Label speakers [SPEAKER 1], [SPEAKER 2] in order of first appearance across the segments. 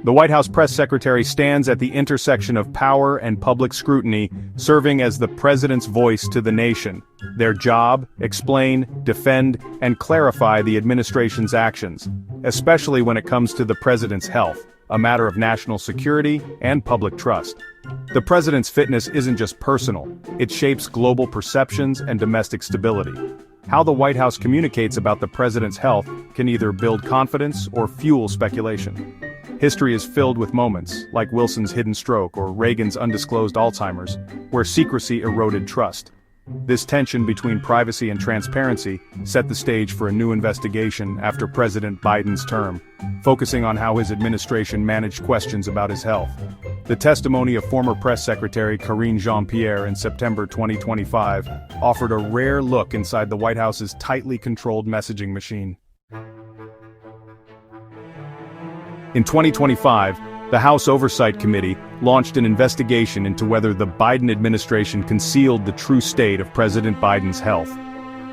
[SPEAKER 1] The White House press secretary stands at the intersection of power and public scrutiny, serving as the president's voice to the nation. Their job: explain, defend, and clarify the administration's actions, especially when it comes to the president's health, a matter of national security and public trust. The president's fitness isn't just personal, it shapes global perceptions and domestic stability. How the White House communicates about the president's health can either build confidence or fuel speculation. History is filled with moments, like Wilson's hidden stroke or Reagan's undisclosed Alzheimer's, where secrecy eroded trust. This tension between privacy and transparency set the stage for a new investigation after President Biden's term, focusing on how his administration managed questions about his health. The testimony of former press secretary Karine Jean-Pierre in September 2025 offered a rare look inside the White House's tightly controlled messaging machine. In 2025, the House Oversight Committee launched an investigation into whether the Biden administration concealed the true state of President Biden's health.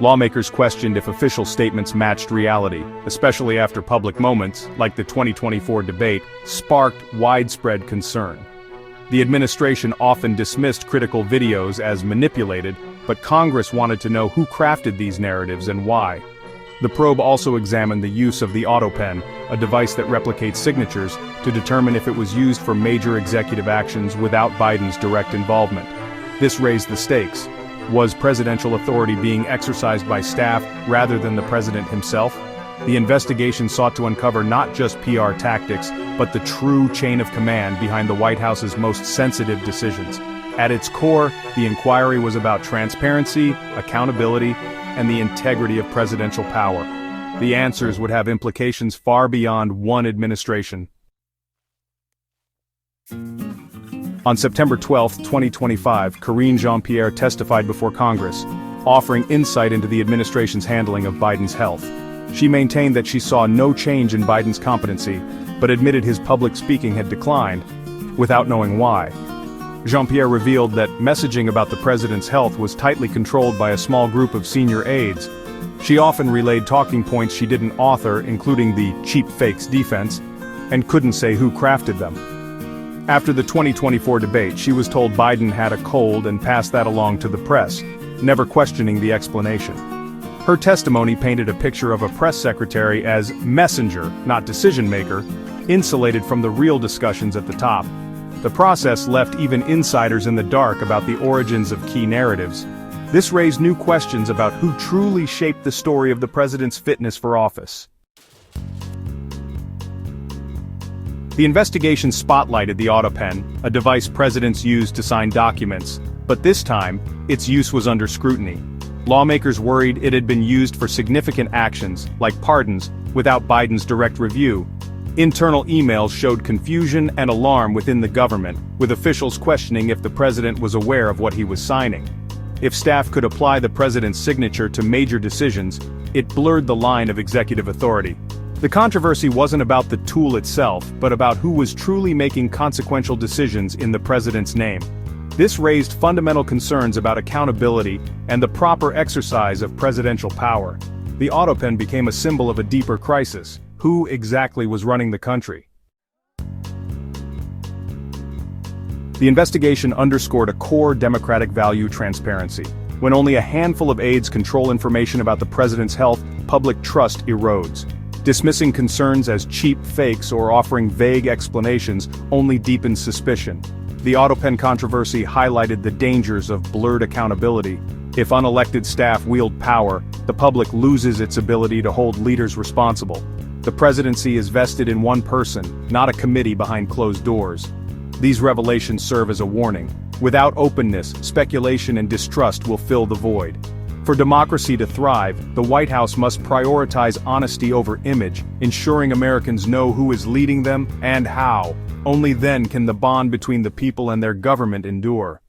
[SPEAKER 1] Lawmakers questioned if official statements matched reality, especially after public moments, like the 2024 debate, sparked widespread concern. The administration often dismissed critical videos as manipulated, but Congress wanted to know who crafted these narratives and why. The probe also examined the use of the Autopen, a device that replicates signatures, to determine if it was used for major executive actions without Biden's direct involvement. This raised the stakes. Was presidential authority being exercised by staff rather than the president himself? The investigation sought to uncover not just PR tactics, but the true chain of command behind the White House's most sensitive decisions. At its core, the inquiry was about transparency, accountability, and the integrity of presidential power. The answers would have implications far beyond one administration. On September 12, 2025, Karine Jean-Pierre testified before Congress, offering insight into the administration's handling of Biden's health. She maintained that she saw no change in Biden's competency, but admitted his public speaking had declined, without knowing why. Jean-Pierre revealed that messaging about the president's health was tightly controlled by a small group of senior aides. She often relayed talking points she didn't author, including the cheap fakes defense, and couldn't say who crafted them. After the 2024 debate, she was told Biden had a cold and passed that along to the press, never questioning the explanation. Her testimony painted a picture of a press secretary as messenger, not decision-maker, insulated from the real discussions at the top. The process left even insiders in the dark about the origins of key narratives. This raised new questions about who truly shaped the story of the president's fitness for office. The investigation spotlighted the Autopen, a device presidents use to sign documents, but this time, its use was under scrutiny. Lawmakers worried it had been used for significant actions, like pardons, without Biden's direct review. Internal emails showed confusion and alarm within the government, with officials questioning if the president was aware of what he was signing. If staff could apply the president's signature to major decisions, it blurred the line of executive authority. The controversy wasn't about the tool itself, but about who was truly making consequential decisions in the president's name. This raised fundamental concerns about accountability and the proper exercise of presidential power. The Autopen became a symbol of a deeper crisis. Who exactly was running the country? The investigation underscored a core democratic value: transparency. When only a handful of aides control information about the president's health, public trust erodes. Dismissing concerns as cheap fakes or offering vague explanations only deepens suspicion. The Autopen controversy highlighted the dangers of blurred accountability. If unelected staff wield power, the public loses its ability to hold leaders responsible. The presidency is vested in one person, not a committee behind closed doors. These revelations serve as a warning. Without openness, speculation and distrust will fill the void. For democracy to thrive, the White House must prioritize honesty over image, ensuring Americans know who is leading them and how. Only then can the bond between the people and their government endure.